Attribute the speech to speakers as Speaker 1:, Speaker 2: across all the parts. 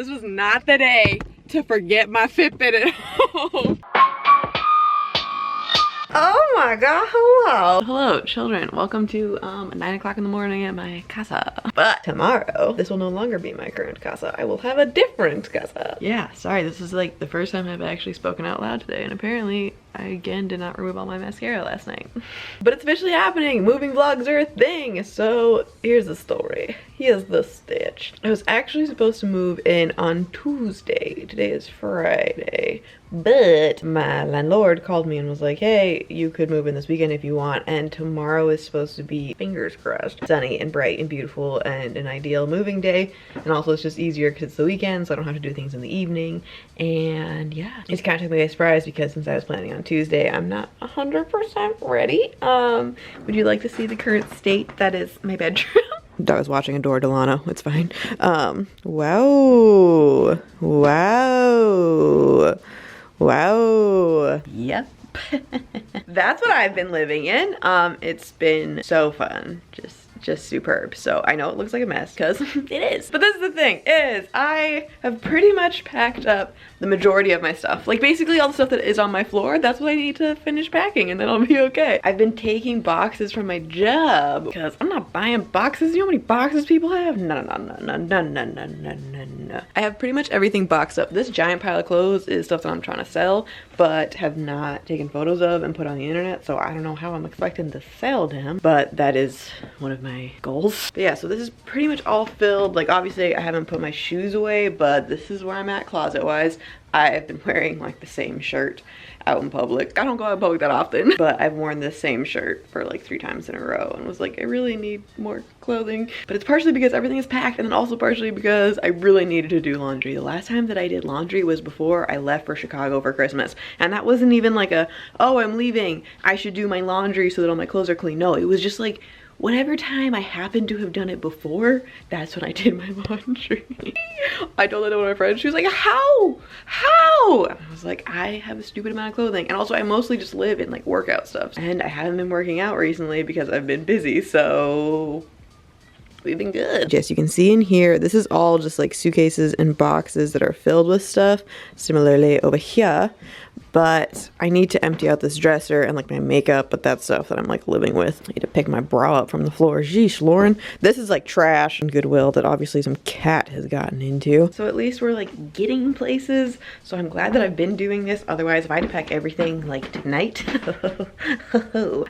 Speaker 1: This was not the day to forget my Fitbit at home. Oh my god, hello. Hello, children. Welcome to 9 o'clock in the morning at my casa. But tomorrow, this will no longer be my current casa. I will have a different casa. Yeah, sorry, this is like the first time I've actually spoken out loud today, and apparently I again did not remove all my mascara last night. But it's officially happening. Moving vlogs are a thing. So here's the story. Here's the stitch. I was actually supposed to move in on Tuesday. Today is Friday. But my landlord called me and was like, hey, you could move in this weekend if you want. And tomorrow is supposed to be, fingers crossed, sunny and bright and beautiful and an ideal moving day. And also it's just easier because it's the weekend, so I don't have to do things in the evening. And yeah, it's kind of took me by surprise because since I was planning on Tuesday, I'm not 100% ready. Would you like to see the current state that is my bedroom? I was watching Adore Delano, it's fine. Wow. Wow. Wow. Yep. That's what I've been living in. It's been so fun. Just superb. So I know it looks like a mess because it is. But this is the thing is I have pretty much packed up the majority of my stuff. Like basically all the stuff that is on my floor, that's what I need to finish packing and then I'll be okay. I've been taking boxes from my job because I'm not buying boxes. You know how many boxes people have? No. I have pretty much everything boxed up. This giant pile of clothes is stuff that I'm trying to sell but have not taken photos of and put on the internet, so I don't know how I'm expecting to sell them, but that is one of my goals. But yeah, so this is pretty much all filled. Like obviously I haven't put my shoes away, but this is where I'm at closet wise. I've been wearing like the same shirt out in public. I don't go out in public that often, but I've worn this same shirt for like 3 times in a row and was like, I really need more clothing. But it's partially because everything is packed and then also partially because I really needed to do laundry. The last time that I did laundry was before I left for Chicago for Christmas. And that wasn't even like a, oh, I'm leaving, I should do my laundry so that all my clothes are clean. No, it was just like, whatever time I happened to have done it before, that's when I did my laundry. I told it to one of my friends, she was like, how? And I was like, I have a stupid amount of clothing. And also I mostly just live in like workout stuff. And I haven't been working out recently because I've been busy, so we've been good. Yes, you can see in here, this is all just like suitcases and boxes that are filled with stuff. Similarly over here. But I need to empty out this dresser and like my makeup, but that's stuff that I'm like living with. I need to pick my bra up from the floor. Sheesh, Lauren. This is like trash and Goodwill that obviously some cat has gotten into. So at least we're like getting places. So I'm glad that I've been doing this. Otherwise, if I had to pack everything like tonight.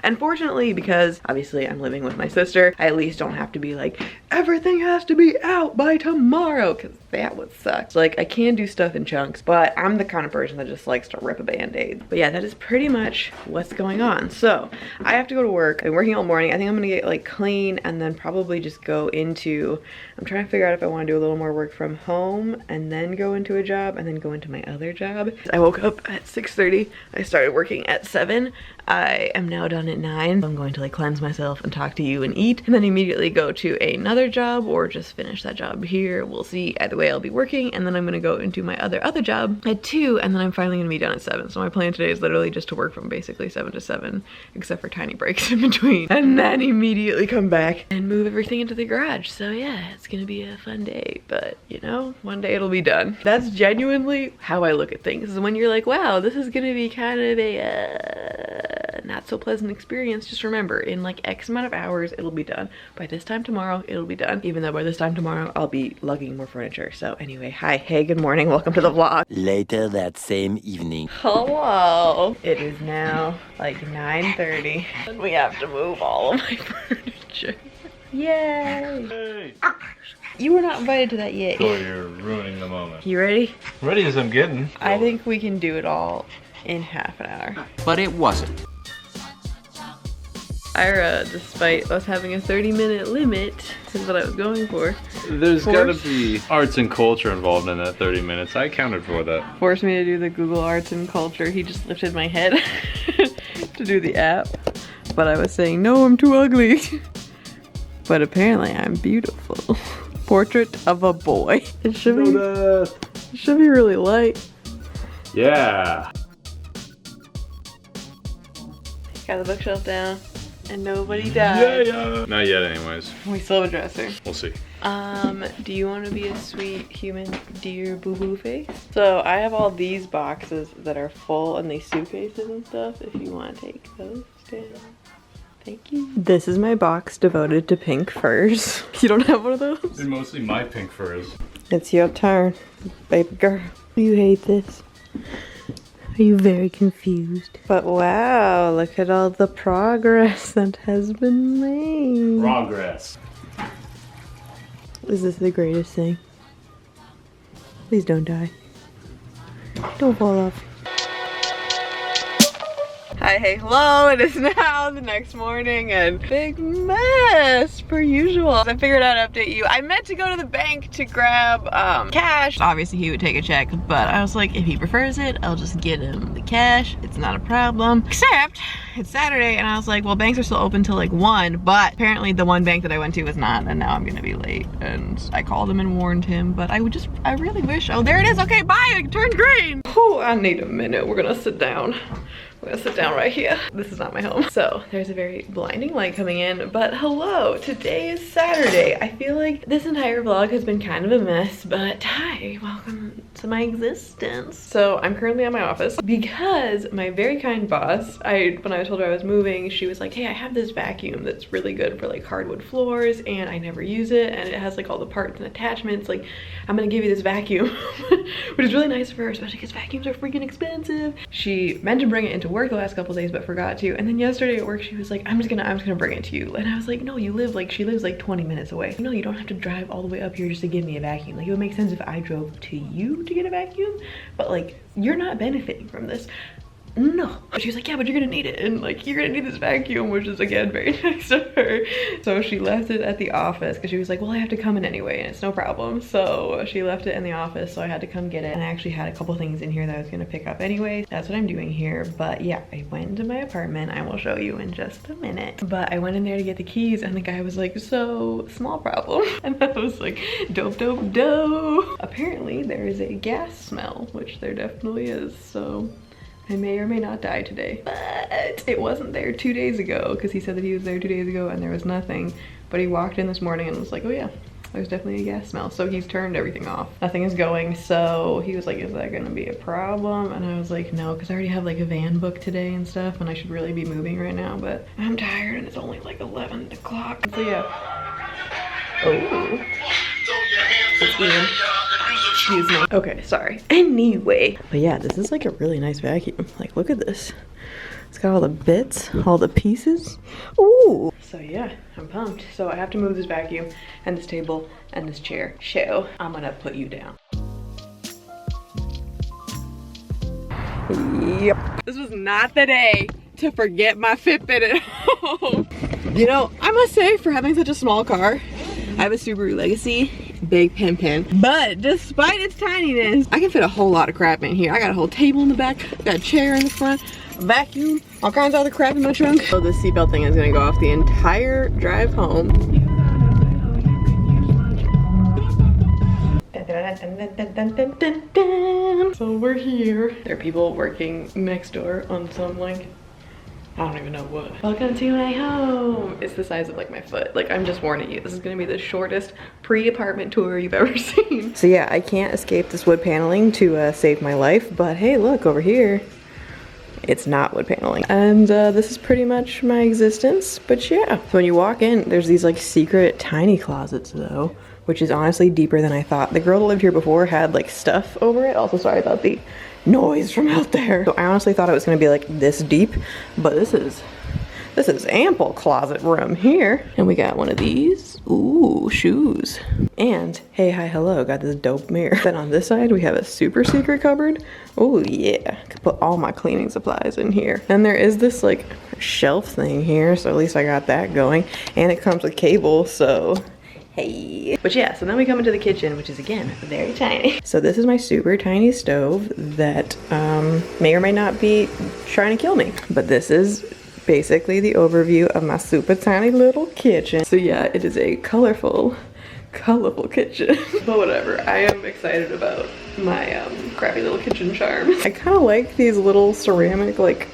Speaker 1: And fortunately, because obviously I'm living with my sister, I at least don't have to be like, everything has to be out by tomorrow, because that would suck. So like I can do stuff in chunks, but I'm the kind of person that just likes to rip a band-aid. But yeah, that is pretty much what's going on. So I have to go to work. I've been working all morning. I think I'm gonna get like clean and then probably just go into, I'm trying to figure out if I want to do a little more work from home and then go into a job and then go into my other job. I woke up at 6:30. I started working at 7. I am now done at 9. I'm going to like cleanse myself and talk to you and eat and then immediately go to another job or just finish that job here. We'll see. Either way, I'll be working and then I'm gonna go into my other job at 2 and then I'm finally gonna be done at 7. So my plan today is literally just to work from basically 7 to 7, except for tiny breaks in between, and then immediately come back and move everything into the garage. So yeah, it's gonna be a fun day, but you know, one day it'll be done. That's genuinely how I look at things, is when you're like, wow, this is gonna be kind of a not so pleasant experience. Just remember, in like X amount of hours, it'll be done. By this time tomorrow, it'll be done. Even though by this time tomorrow, I'll be lugging more furniture. So anyway, hi, hey, good morning. Welcome to the vlog.
Speaker 2: Later that same evening.
Speaker 1: Hello. It is now like 9:30. We have to move all of my furniture. Yay.
Speaker 3: Hey.
Speaker 1: You were not invited to that yet.
Speaker 3: Oh, you're ruining the moment.
Speaker 1: You ready?
Speaker 3: Ready as I'm getting.
Speaker 1: I think we can do it all in half an hour.
Speaker 2: But it wasn't.
Speaker 1: Ira, despite us having a 30-minute limit, is what I was going for.
Speaker 3: There's gotta be arts and culture involved in that 30 minutes. I accounted for that.
Speaker 1: Forced me to do the Google Arts and Culture. He just lifted my head to do the app. But I was saying, no, I'm too ugly. But apparently I'm beautiful. Portrait of a boy. It should be really light.
Speaker 3: Yeah.
Speaker 1: Got the bookshelf down. And nobody died.
Speaker 3: Yeah. Not yet anyways.
Speaker 1: We still have a dresser.
Speaker 3: We'll see.
Speaker 1: Do you want to be a sweet human dear boo-boo face? So I have all these boxes that are full and these suitcases and stuff if you want to take those down. Thank you. This is my box devoted to pink furs. You don't have one of those?
Speaker 3: They're mostly my pink furs.
Speaker 1: It's your turn, baby girl. You hate this. Are you very confused? But wow, look at all the progress that has been made.
Speaker 3: Progress.
Speaker 1: Is this the greatest thing? Please don't die. Don't fall off. Hi, hey, hello, it is now the next morning and big mess per usual. I figured I'd update you. I meant to go to the bank to grab cash. Obviously he would take a check, but I was like, if he prefers it, I'll just get him the cash. It's not a problem. Except it's Saturday and I was like, well, banks are still open till like 1, but apparently the one bank that I went to was not, and now I'm gonna be late. And I called him and warned him, but I really wish, oh, there it is. Okay, bye, it turned green. Oh, I need a minute. We're gonna sit down. I'm gonna sit down right here. This is not my home. So there's a very blinding light coming in, but hello, today is Saturday. I feel like this entire vlog has been kind of a mess, but hi, welcome to my existence. So I'm currently at my office because my very kind boss, when I told her I was moving, she was like, hey, I have this vacuum that's really good for like hardwood floors and I never use it and it has like all the parts and attachments. Like, I'm gonna give you this vacuum, which is really nice of her, especially because vacuums are freaking expensive. She meant to bring it into work the last couple days but forgot to, and then yesterday at work she was like, I'm just gonna bring it to you, and I was like, no, she lives like 20 minutes away. No, you don't have to drive all the way up here just to give me a vacuum. Like, it would make sense if I drove to you to get a vacuum, but like, you're not benefiting from this. No. But she was like, yeah, but you're gonna need it, and like, you're gonna need this vacuum, which is again very nice of her. So she left it at the office because she was like, well, I have to come in anyway and it's no problem. So she left it in the office, so I had to come get it, and I actually had a couple things in here that I was gonna pick up anyway. That's what I'm doing here. But yeah, I went into my apartment. I will show you in just a minute, but I went in there to get the keys and the guy was like, so small problem. And I was like, dope. Apparently there is a gas smell, which there definitely is, so I may or may not die today, but it wasn't there 2 days ago because he said that he was there 2 days ago and there was nothing. But he walked in this morning and was like, oh yeah, there's definitely a gas smell. So he's turned everything off. Nothing is going. So he was like, is that gonna be a problem? And I was like, no, because I already have like a van booked today and stuff and I should really be moving right now, but I'm tired and it's only like 11 o'clock. So yeah. Oh. It's Ian. Excuse me. Okay, sorry. Anyway, but yeah, this is like a really nice vacuum. Like, look at this. It's got all the bits, all the pieces. Ooh. So yeah, I'm pumped. So I have to move this vacuum and this table and this chair. So I'm gonna put you down. Yep. This was not the day to forget my Fitbit at home. You know, I must say, for having such a small car, I have a Subaru Legacy, big pin. But despite its tininess, I can fit a whole lot of crap in here. I got a whole table in the back, got a chair in the front, a vacuum, all kinds of other crap in my trunk. So the seatbelt thing is gonna go off the entire drive home. So we're here. There are people working next door on some like, I don't even know what. Welcome to my home. It's the size of like my foot. Like, I'm just warning you, this is gonna be the shortest pre-apartment tour you've ever seen. So yeah, I can't escape this wood paneling to save my life, but hey, look over here. It's not wood paneling. And this is pretty much my existence, but yeah. So when you walk in, there's these like secret tiny closets though, which is honestly deeper than I thought. The girl that lived here before had like stuff over it. Also, sorry about the noise from out there. So I honestly thought it was gonna be like this deep, but this is ample closet room here. And we got one of these. Ooh, shoes. And hey, hi, hello, got this dope mirror. Then on this side, we have a super secret cupboard. Oh yeah, could put all my cleaning supplies in here. And there is this like shelf thing here, so at least I got that going. And it comes with cable, so hey. But yeah, so then we come into the kitchen, which is again very tiny. So this is my super tiny stove that may or may not be trying to kill me. But this is basically the overview of my super tiny little kitchen. So yeah, it is a colorful kitchen. But whatever, I am excited about my crappy little kitchen charm. I kind of like these little ceramic like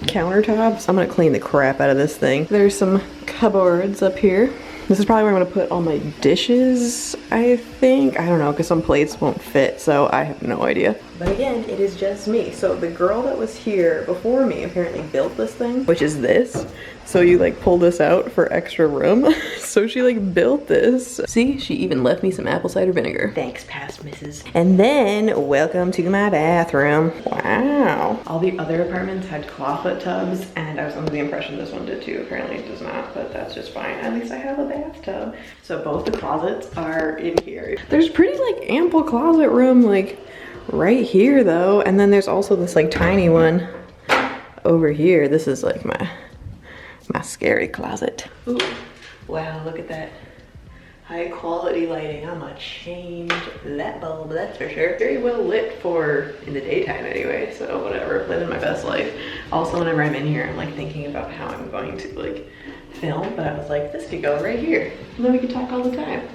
Speaker 1: countertops. I'm gonna clean the crap out of this thing. There's some cupboards up here. This is probably where I'm gonna put all my dishes, I think. I don't know, because some plates won't fit, so I have no idea. But again, it is just me. So the girl that was here before me apparently built this thing, which is this. So you like pull this out for extra room. So she like built this. See, she even left me some apple cider vinegar. Thanks, past missus. And then welcome to my bathroom. Wow. All the other apartments had clawfoot tubs, and I was under the impression this one did too. Apparently it does not, but that's just fine. At least I have a bathtub. So both the closets are in here. There's pretty like ample closet room like right here though. And then there's also this like tiny one over here. This is like my scary closet. Ooh, wow, look at that high quality lighting. I'm a changed light bulb, that's for sure. Very well lit for in the daytime anyway, so whatever, living my best life. Also, whenever I'm in here, I'm like thinking about how I'm going to like film, but I was like, this could go right here. And then we could talk all the time.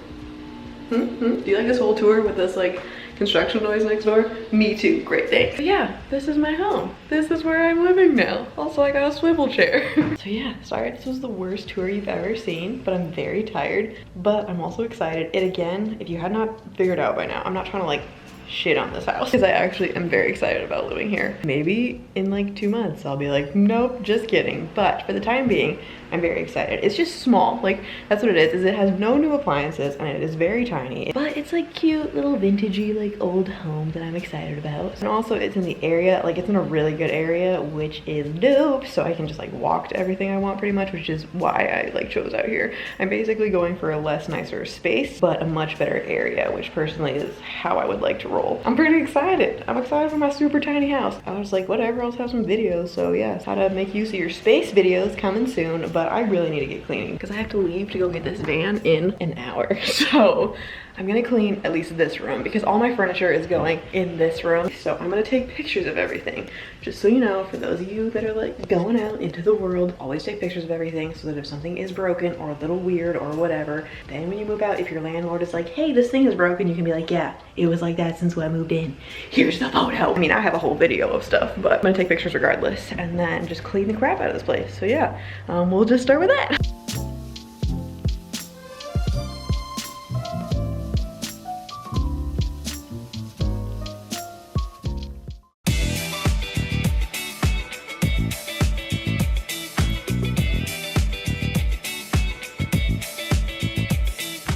Speaker 1: Do you like this whole tour with this like construction noise next door? Me too, great, thanks. But yeah, this is my home. This is where I'm living now. Also, I got a swivel chair. So yeah, sorry this was the worst tour you've ever seen, but I'm very tired, but I'm also excited. And again, if you had not figured out by now, I'm not trying to like shit on this house, because I actually am very excited about living here. Maybe in like 2 months I'll be like, nope, just kidding. But for the time being, I'm very excited. It's just small, like that's what it is it has no new appliances and it is very tiny, but it's like cute little vintagey like old home that I'm excited about. And also it's in the area, like it's in a really good area, which is dope, so I can just like walk to everything I want pretty much, which is why I like chose out here. I'm basically going for a less nicer space, but a much better area, which personally is how I would like to roll. I'm pretty excited. I'm excited for my super tiny house. I was like, whatever, I'll have some videos. So yes, how to make use of your space videos coming soon, but I really need to get cleaning because I have to leave to go get this van in an hour. So I'm gonna clean at least this room because all my furniture is going in this room. So I'm gonna take pictures of everything. Just so you know, for those of you that are like going out into the world, always take pictures of everything so that if something is broken or a little weird or whatever, then when you move out, if your landlord is like, hey, this thing is broken, you can be like, yeah, it was like that since when I moved in. Here's the photo. I mean, I have a whole video of stuff, but I'm gonna take pictures regardless and then just clean the crap out of this place. So yeah, we'll just start with that.